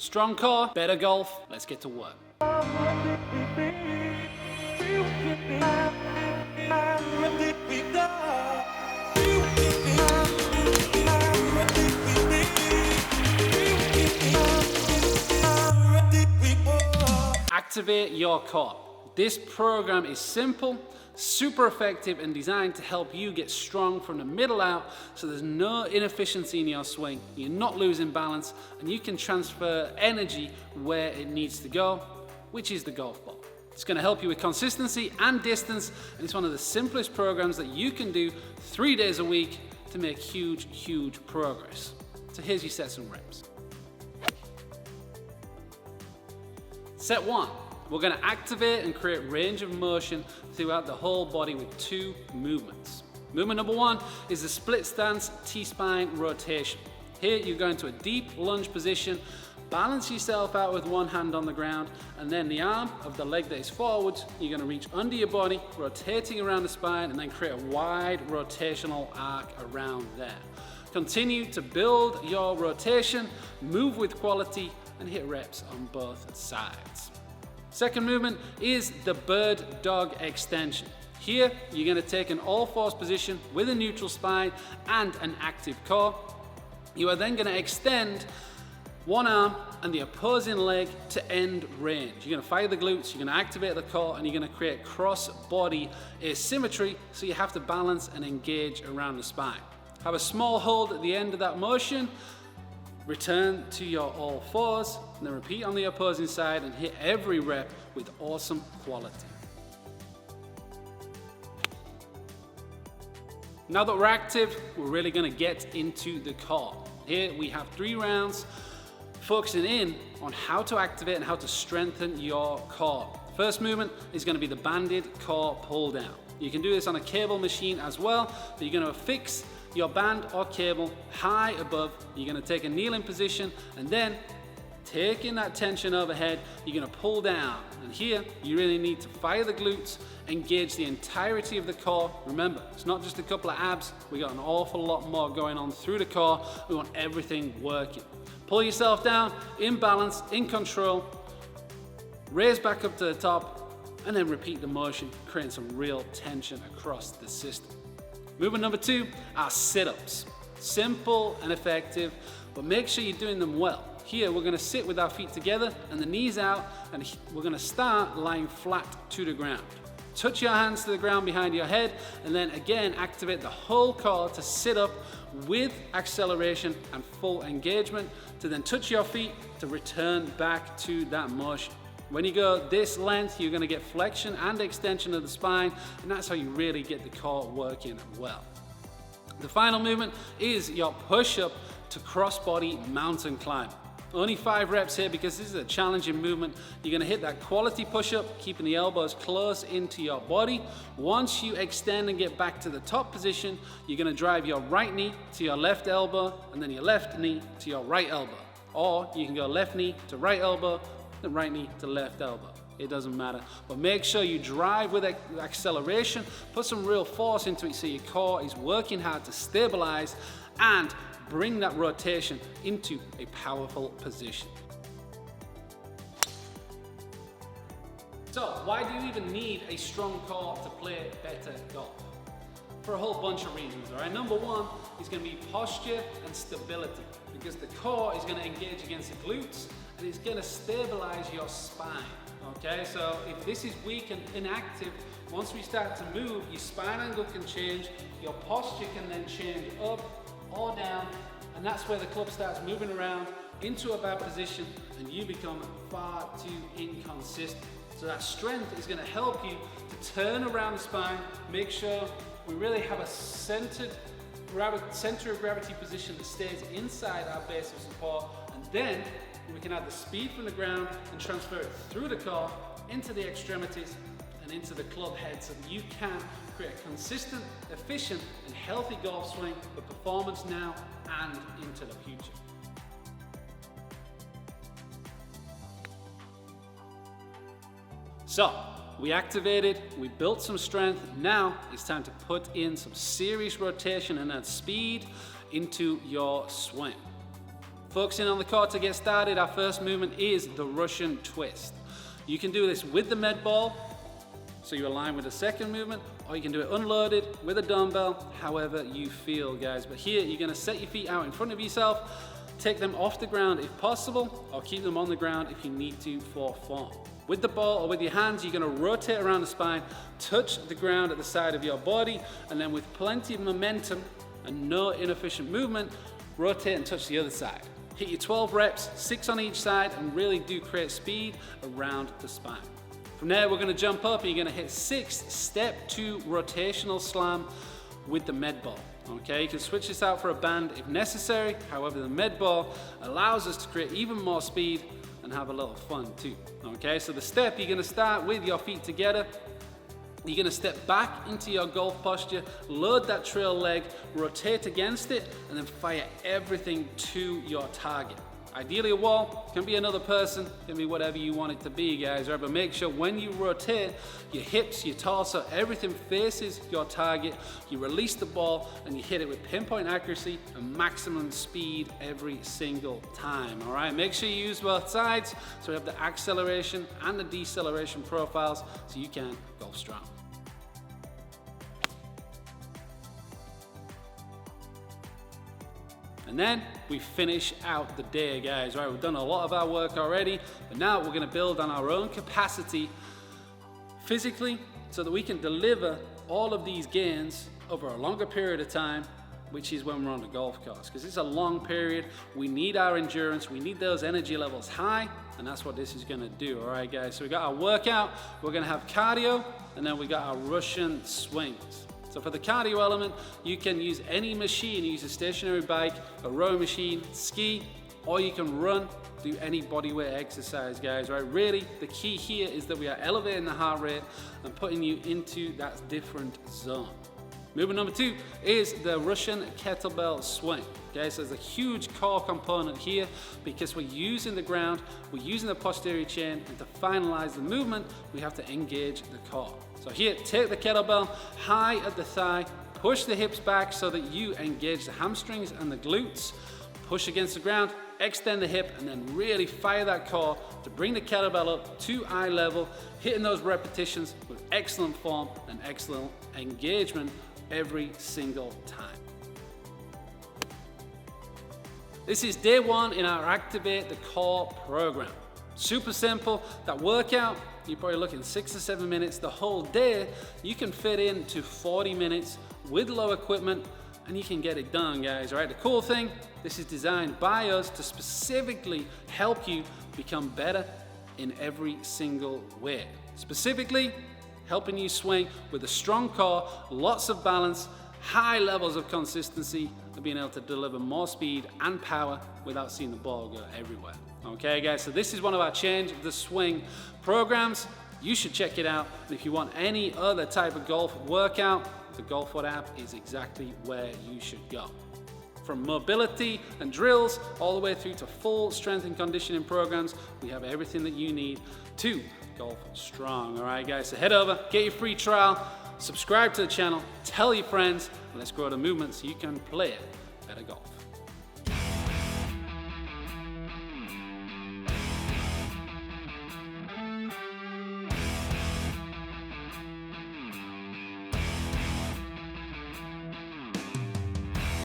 Strong core, better golf. Let's get to work. Activate your core. This program is simple, super effective, and designed to help you get strong from the middle out, so there's no inefficiency in your swing, you're not losing balance, and you can transfer energy where it needs to go, which is the golf ball. It's going to help you with consistency and distance, and it's one of the simplest programs that you can do 3 days a week to make huge progress. So here's your sets and reps. Set 1. We're going to activate and create range of motion throughout the whole body with 2 movements. Movement number 1 is the split stance T-spine rotation. Here you're going to a deep lunge position, balance yourself out with one hand on the ground, and then the arm of the leg that is forwards, you're going to reach under your body, rotating around the spine, and then create a wide rotational arc around there. Continue to build your rotation, move with quality, and hit reps on both sides. Second movement is the bird dog extension. Here, you're going to take an all-fours position with a neutral spine and an active core. You are then going to extend one arm and the opposing leg to end range. You're going to fire the glutes, you're going to activate the core, and you're going to create cross-body asymmetry, so you have to balance and engage around the spine. Have a small hold at the end of that motion. Return to your all fours, and then repeat on the opposing side and hit every rep with awesome quality. Now that we're active, we're really going to get into the core. Here we have 3 rounds focusing in on how to activate and how to strengthen your core. First movement is going to be the banded core pull down. You can do this on a cable machine as well, but you're going to affix your band or cable high above. You're going to take a kneeling position, and then taking that tension overhead, you're going to pull down. And here you really need to fire the glutes, engage the entirety of the core. Remember, it's not just a couple of abs, we got an awful lot more going on through the core. We want everything working. Pull yourself down in balance, in control, raise back up to the top, and then repeat the motion, creating some real tension across the system. Movement number 2 are sit-ups. Simple and effective, but make sure you're doing them well. Here we're going to sit with our feet together and the knees out, and we're going to start lying flat to the ground. Touch your hands to the ground behind your head, and then again activate the whole core to sit up with acceleration and full engagement, to then touch your feet to return back to that motion. When you go this length, you're going to get flexion and extension of the spine, and that's how you really get the core working well. The final movement is your push-up to cross-body mountain climb. Only 5 reps here because this is a challenging movement. You're going to hit that quality push-up, keeping the elbows close into your body. Once you extend and get back to the top position, you're going to drive your right knee to your left elbow, and then your left knee to your right elbow. Or you can go left knee to right elbow, the right knee to left elbow. It doesn't matter, but make sure you drive with acceleration, put some real force into it so your core is working hard to stabilize and bring that rotation into a powerful position. So why do you even need a strong core to play better golf? For a whole bunch of reasons, all right? Number 1 is going to be posture and stability, because the core is going to engage against the glutes and it's going to stabilize your spine, okay? So if this is weak and inactive, once we start to move, your spine angle can change, your posture can then change up or down, and that's where the club starts moving around into a bad position and you become far too inconsistent. So that strength is going to help you to turn around the spine, make sure we really have a center of gravity position that stays inside our base of support, and then we can add the speed from the ground and transfer it through the core into the extremities and into the club head, so that you can create a consistent, efficient and healthy golf swing for performance now and into the future. So we activated, we built some strength. Now it's time to put in some serious rotation and add speed into your swing. Focusing on the core to get started, our first movement is the Russian twist. You can do this with the med ball, so you align with the second movement, or you can do it unloaded with a dumbbell, however you feel, guys. But here, you're gonna set your feet out in front of yourself, take them off the ground if possible, or keep them on the ground if you need to for form. With the ball or with your hands, you're gonna rotate around the spine, touch the ground at the side of your body, and then with plenty of momentum and no inefficient movement, rotate and touch the other side. Hit your 12 reps, 6 on each side, and really do create speed around the spine. From there, we're gonna jump up and you're gonna hit 6 step 2 rotational slam with the med ball. Okay, you can switch this out for a band if necessary. However, the med ball allows us to create even more speed and have a little fun too. Okay, so the step, you're gonna start with your feet together. You're gonna step back into your golf posture, load that trail leg, rotate against it, and then fire everything to your target. Ideally a wall, can be another person, can be whatever you want it to be, guys, right? But make sure when you rotate, your hips, your torso, everything faces your target. You release the ball and you hit it with pinpoint accuracy and maximum speed every single time, all right? Make sure you use both sides so we have the acceleration and the deceleration profiles so you can golf strong. And then we finish out the day, guys, right? We've done a lot of our work already, but now we're gonna build on our own capacity physically so that we can deliver all of these gains over a longer period of time, which is when we're on the golf course. Because it's a long period, we need our endurance, we need those energy levels high, and that's what this is gonna do, all right, guys? So we got our workout, we're gonna have cardio, and then we got our Russian swings. So for the cardio element, you can use any machine. Use a stationary bike, a rowing machine, ski, or you can run, do any bodyweight exercise, guys, right? Really, the key here is that we are elevating the heart rate and putting you into that different zone. Movement number 2 is the Russian kettlebell swing. Okay, so there's a huge core component here because we're using the ground, we're using the posterior chain, and to finalize the movement, we have to engage the core. So here, take the kettlebell high at the thigh, push the hips back so that you engage the hamstrings and the glutes, push against the ground, extend the hip, and then really fire that core to bring the kettlebell up to eye level, hitting those repetitions with excellent form and excellent engagement every single time. This is day 1 in our Activate the Core program. Super simple. That workout, you're probably looking 6 or 7 minutes. The whole day, you can fit into 40 minutes with low equipment, and you can get it done, guys, right? The cool thing, this is designed by us to specifically help you become better in every single way. Specifically, helping you swing with a strong core, lots of balance, high levels of consistency, and being able to deliver more speed and power without seeing the ball go everywhere. Okay, guys, so this is one of our Change the Swing programs. You should check it out. And if you want any other type of golf workout, the GOLFWOD app is exactly where you should go. From mobility and drills all the way through to full strength and conditioning programs, we have everything that you need to golf strong. All right, guys, so head over, get your free trial, subscribe to the channel, tell your friends, and let's grow the movement so you can play better golf.